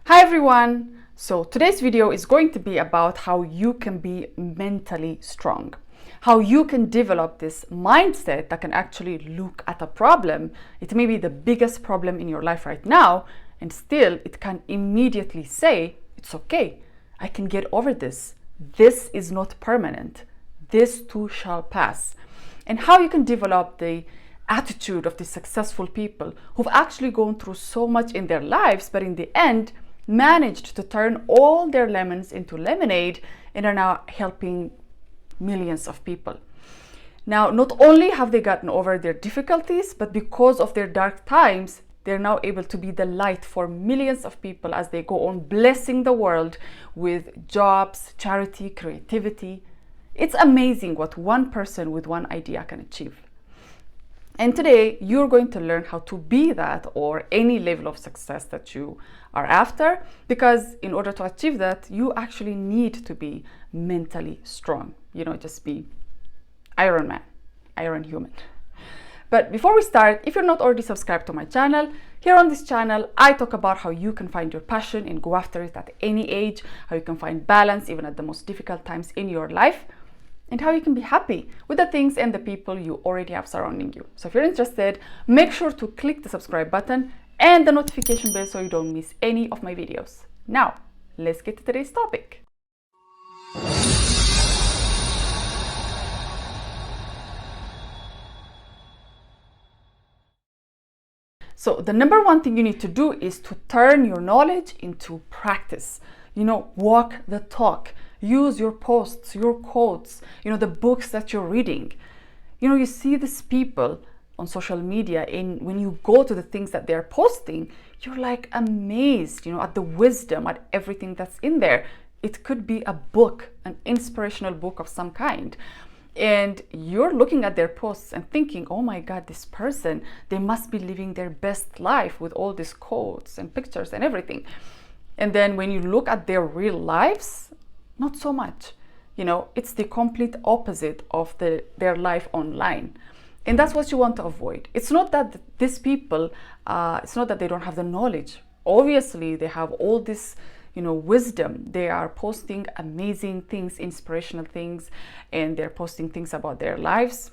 Hi everyone! So today's video is going to be about how you can be mentally strong, how you can develop this mindset that can actually look at a problem. It may be the biggest problem in your life right now, and still it can immediately say, it's okay, I can get over this. This is not permanent. This too shall pass. And how you can develop the attitude of the successful people who've actually gone through so much in their lives, but in the end managed to turn all their lemons into lemonade and are now helping millions of people. Now, not only have they gotten over their difficulties, but because of their dark times, they're now able to be the light for millions of people as they go on blessing the world with jobs, charity, creativity. It's amazing what one person with one idea can achieve. And today you're going to learn how to be that, or any level of success that you are after, because in order to achieve that, you actually need to be mentally strong. You know, just be Iron Man, Iron Human. But before we start, if you're not already subscribed to my channel, here on this channel, I talk about how you can find your passion and go after it at any age, how you can find balance even at the most difficult times in your life, and how you can be happy with the things and the people you already have surrounding you. So if you're interested, make sure to click the subscribe button and the notification bell so you don't miss any of my videos. Now, let's get to today's topic. So the number one thing you need to do is to turn your knowledge into practice. You know, walk the talk. Use your posts, your quotes, the books that you're reading. You see these people on social media, and when you go to the things that they're posting, you're like amazed, at the wisdom, at everything that's in there. It could be a book, an inspirational book of some kind. And you're looking at their posts and thinking, oh my God, this person, they must be living their best life with all these quotes and pictures and everything. And then when you look at their real lives, not so much. It's the complete opposite of their life online. And that's what you want to avoid. It's not that these people, it's not that they don't have the knowledge. Obviously, they have all this, wisdom. They are posting amazing things, inspirational things, and they're posting things about their lives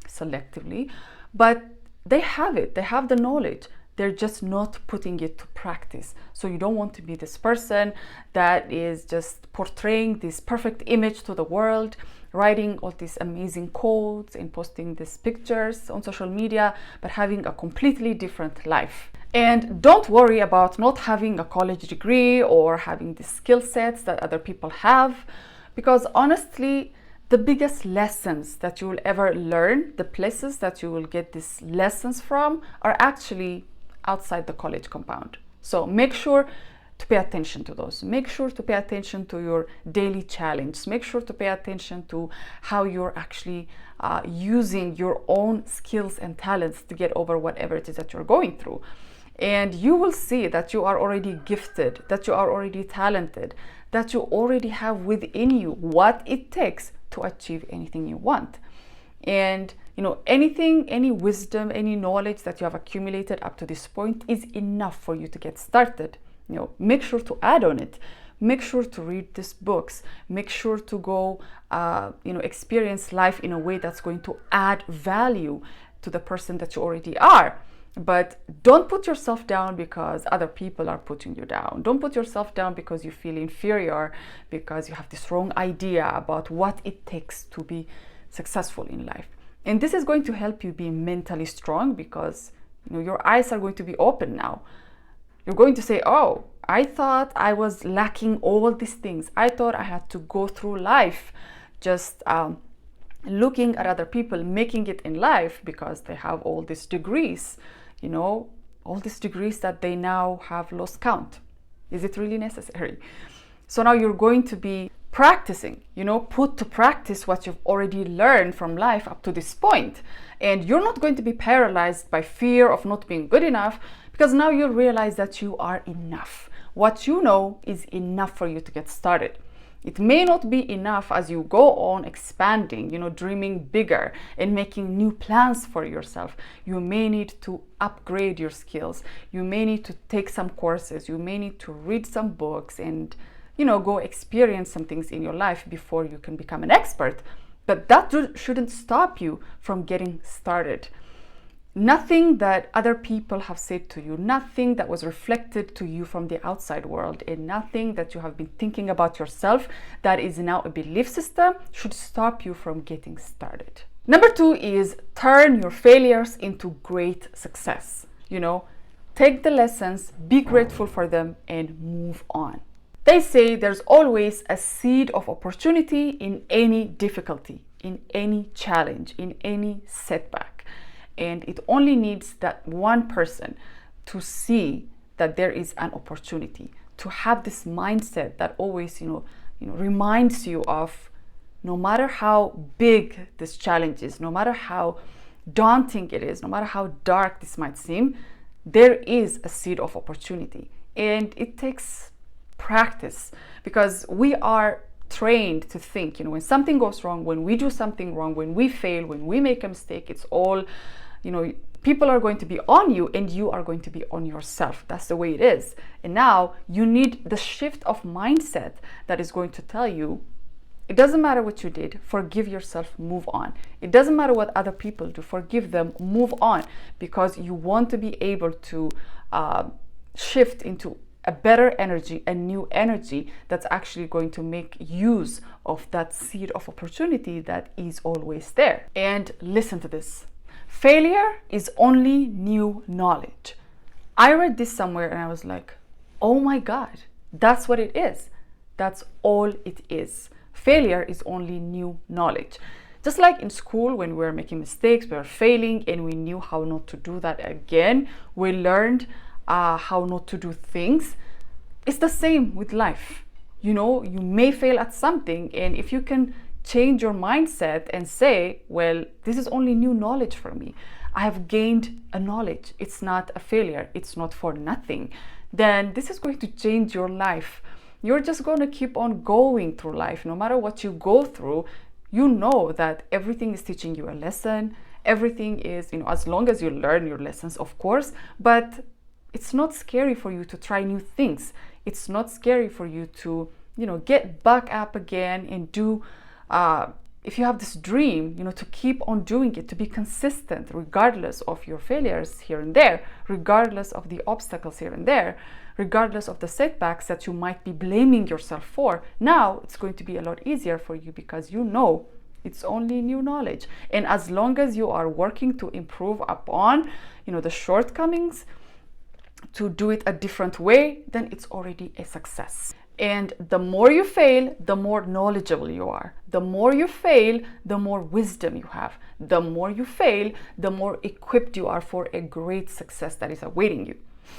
selectively. But they have it. They have the knowledge. They're just not putting it to practice. So you don't want to be this person that is just portraying this perfect image to the world, writing all these amazing quotes and posting these pictures on social media, but having a completely different life. And don't worry about not having a college degree or having the skill sets that other people have, because honestly, the biggest lessons that you will ever learn, the places that you will get these lessons from, are actually outside the college compound. So make sure to pay attention to those. Make sure to pay attention to your daily challenge. Make sure to pay attention to how you're actually using your own skills and talents to get over whatever it is that you're going through. And you will see that you are already gifted, that you are already talented, that you already have within you what it takes to achieve anything you want. And anything, any wisdom, any knowledge that you have accumulated up to this point is enough for you to get started. Make sure to add on it. Make sure to read these books. Make sure to go, experience life in a way that's going to add value to the person that you already are. But don't put yourself down because other people are putting you down. Don't put yourself down because you feel inferior, because you have this wrong idea about what it takes to be successful in life. And this is going to help you be mentally strong, because your eyes are going to be open now. You're going to say, oh, I thought I was lacking all these things. I thought I had to go through life just looking at other people making it in life because they have all these degrees, all these degrees that they now have lost count. Is it really necessary? So now you're going to be practicing, put to practice what you've already learned from life up to this point. And you're not going to be paralyzed by fear of not being good enough, because now you'll realize that you are enough. What you know is enough for you to get started. It may not be enough as you go on expanding, dreaming bigger and making new plans for yourself. You may need to upgrade your skills. You may need to take some courses. You may need to read some books and, go experience some things in your life before you can become an expert. But that shouldn't stop you from getting started. Nothing that other people have said to you, nothing that was reflected to you from the outside world, and nothing that you have been thinking about yourself that is now a belief system should stop you from getting started. Number 2 is turn your failures into great success. Take the lessons, be grateful for them, and move on. They say there's always a seed of opportunity in any difficulty, in any challenge, in any setback. And it only needs that one person to see that there is an opportunity, to have this mindset that always, reminds you of, no matter how big this challenge is, no matter how daunting it is, no matter how dark this might seem, there is a seed of opportunity. And it takes practice, because we are trained to think, when something goes wrong, when we do something wrong, when we fail, when we make a mistake, it's all, people are going to be on you and you are going to be on yourself. That's the way it is. And now you need the shift of mindset that is going to tell you, it doesn't matter what you did, forgive yourself, move on. It doesn't matter what other people do, forgive them, move on, because you want to be able to shift into a better energy, a new energy that's actually going to make use of that seed of opportunity that is always there. And listen to this. Failure is only new knowledge. I read this somewhere and I was like, oh my God, that's what it is. That's all it is. Failure is only new knowledge. Just like in school, when we were making mistakes, we were failing, and we knew how not to do that again. We learned how not to do things. It's the same with life. You may fail at something, and if you can change your mindset and say, well, this is only new knowledge for me. I have gained a knowledge. It's not a failure. It's not for nothing. Then this is going to change your life. You're just going to keep on going through life. No matter what you go through, you know that everything is teaching you a lesson. Everything is, as long as you learn your lessons, of course, but it's not scary for you to try new things. It's not scary for you to, get back up again and do, if you have this dream, to keep on doing it, to be consistent, regardless of your failures here and there, regardless of the obstacles here and there, regardless of the setbacks that you might be blaming yourself for. Now it's going to be a lot easier for you, because it's only new knowledge. And as long as you are working to improve upon, the shortcomings, to do it a different way, then it's already a success. And the more you fail, the more knowledgeable you are. The more you fail, the more wisdom you have. The more you fail, the more equipped you are for a great success that is awaiting you.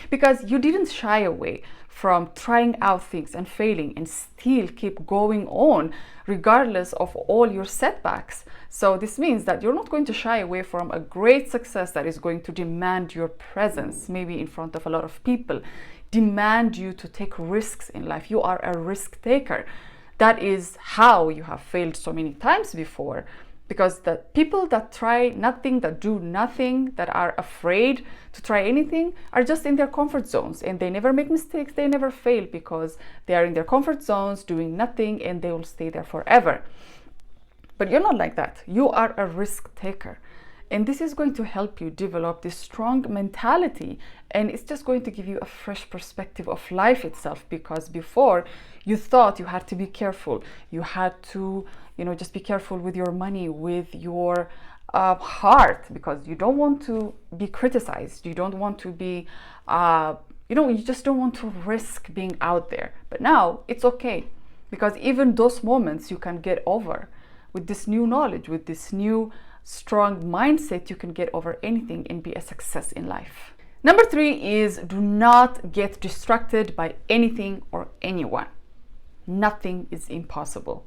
Because you didn't shy away from trying out things and failing, and still keep going on regardless of all your setbacks. So this means that you're not going to shy away from a great success that is going to demand your presence, maybe in front of a lot of people, demand you to take risks in life. You are a risk taker. That is how you have failed so many times before. Because the people that try nothing, that do nothing, that are afraid to try anything, are just in their comfort zones, and they never make mistakes, they never fail, because they are in their comfort zones doing nothing, and they will stay there forever. But you're not like that. You are a risk taker. And this is going to help you develop this strong mentality, and it's just going to give you a fresh perspective of life itself, because before you thought you had to be careful. You had to, just be careful with your money, with your heart, because you don't want to be criticized. You don't want to be, you just don't want to risk being out there. But now it's okay, because even those moments you can get over. With this new knowledge, with this new strong mindset, you can get over anything and be a success in life. Number 3 is do not get distracted by anything or anyone. Nothing is impossible.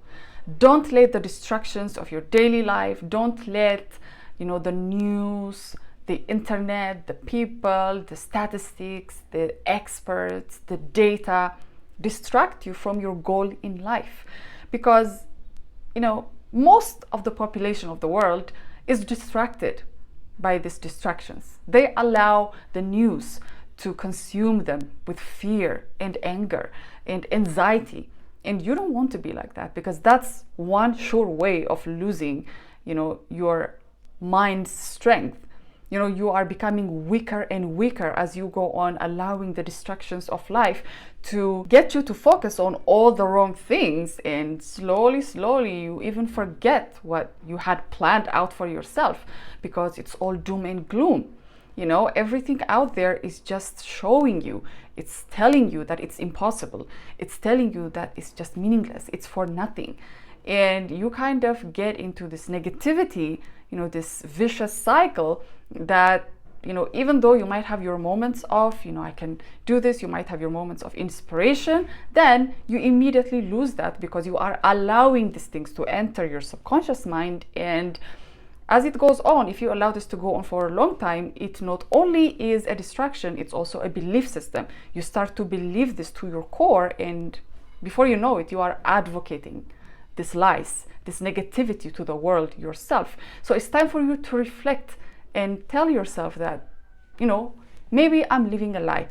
Don't let the distractions of your daily life, don't let, the news, the internet, the people, the statistics, the experts, the data, distract you from your goal in life. Because, most of the population of the world is distracted by these distractions. They allow the news to consume them with fear and anger and anxiety. And you don't want to be like that, because that's one sure way of losing, your mind's strength. You are becoming weaker and weaker as you go on, allowing the distractions of life to get you to focus on all the wrong things. And slowly, you even forget what you had planned out for yourself, because it's all doom and gloom. Everything out there is just showing you, it's telling you that it's impossible. It's telling you that it's just meaningless. It's for nothing. And you kind of get into this negativity, this vicious cycle that, even though you might have your moments of, I can do this, you might have your moments of inspiration, then you immediately lose that, because you are allowing these things to enter your subconscious mind. And as it goes on, if you allow this to go on for a long time, it not only is a distraction, it's also a belief system. You start to believe this to your core, and before you know it, you are advocating these lies, this negativity to the world yourself. So it's time for you to reflect and tell yourself that, maybe I'm living a lie.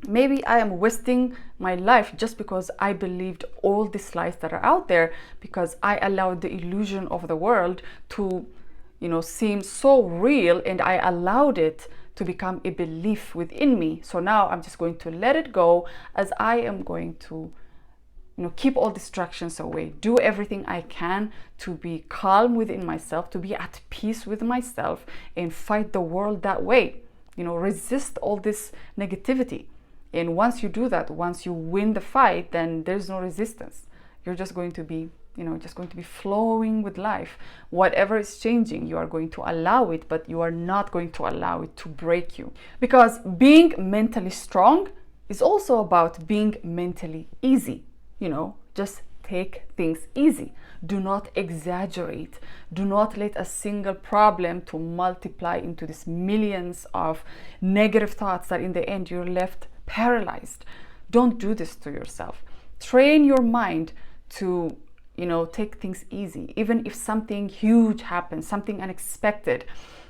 Maybe I am wasting my life just because I believed all these lies that are out there, because I allowed the illusion of the world to, seem so real, and I allowed it to become a belief within me. So now I'm just going to let it go, as I am going to keep all distractions away, do everything I can to be calm within myself, to be at peace with myself, and fight the world that way. Resist all this negativity. And once you do that, once you win the fight, then there's no resistance. You're just going to be, flowing with life. Whatever is changing, you are going to allow it, but you are not going to allow it to break you. Because being mentally strong is also about being mentally easy. Just take things easy. Do not exaggerate. Do not let a single problem to multiply into these millions of negative thoughts that in the end you're left paralyzed. Don't do this to yourself. Train your mind to, take things easy. Even if something huge happens, something unexpected,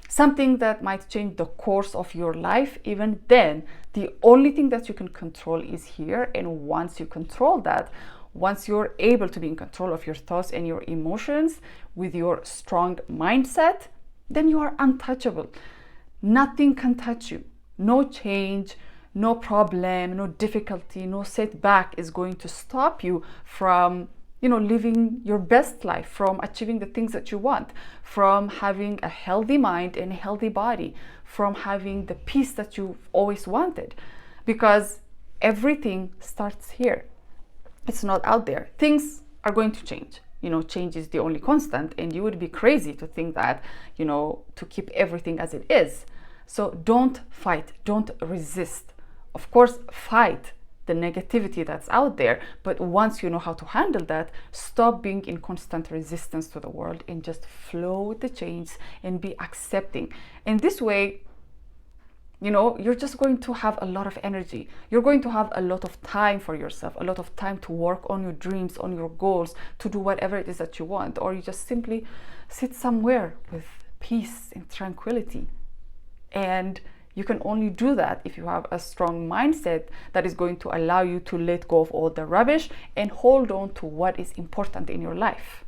something that might change the course of your life, even then, the only thing that you can control is here. And once you control that, once you're able to be in control of your thoughts and your emotions with your strong mindset, then you are untouchable. Nothing can touch you. No change, no problem, no difficulty, no setback is going to stop you from living your best life, from achieving the things that you want, from having a healthy mind and a healthy body, from having the peace that you've always wanted. Because everything starts here. It's not out there. Things are going to change. Change is the only constant, and you would be crazy to think that, to keep everything as it is. So don't fight, don't resist. Of course, fight the negativity that's out there, but once you know how to handle that, stop being in constant resistance to the world and just flow with the change and be accepting. And this way, you're just going to have a lot of energy. You're going to have a lot of time for yourself, a lot of time to work on your dreams, on your goals, to do whatever it is that you want, or you just simply sit somewhere with peace and tranquility. And you can only do that if you have a strong mindset that is going to allow you to let go of all the rubbish and hold on to what is important in your life.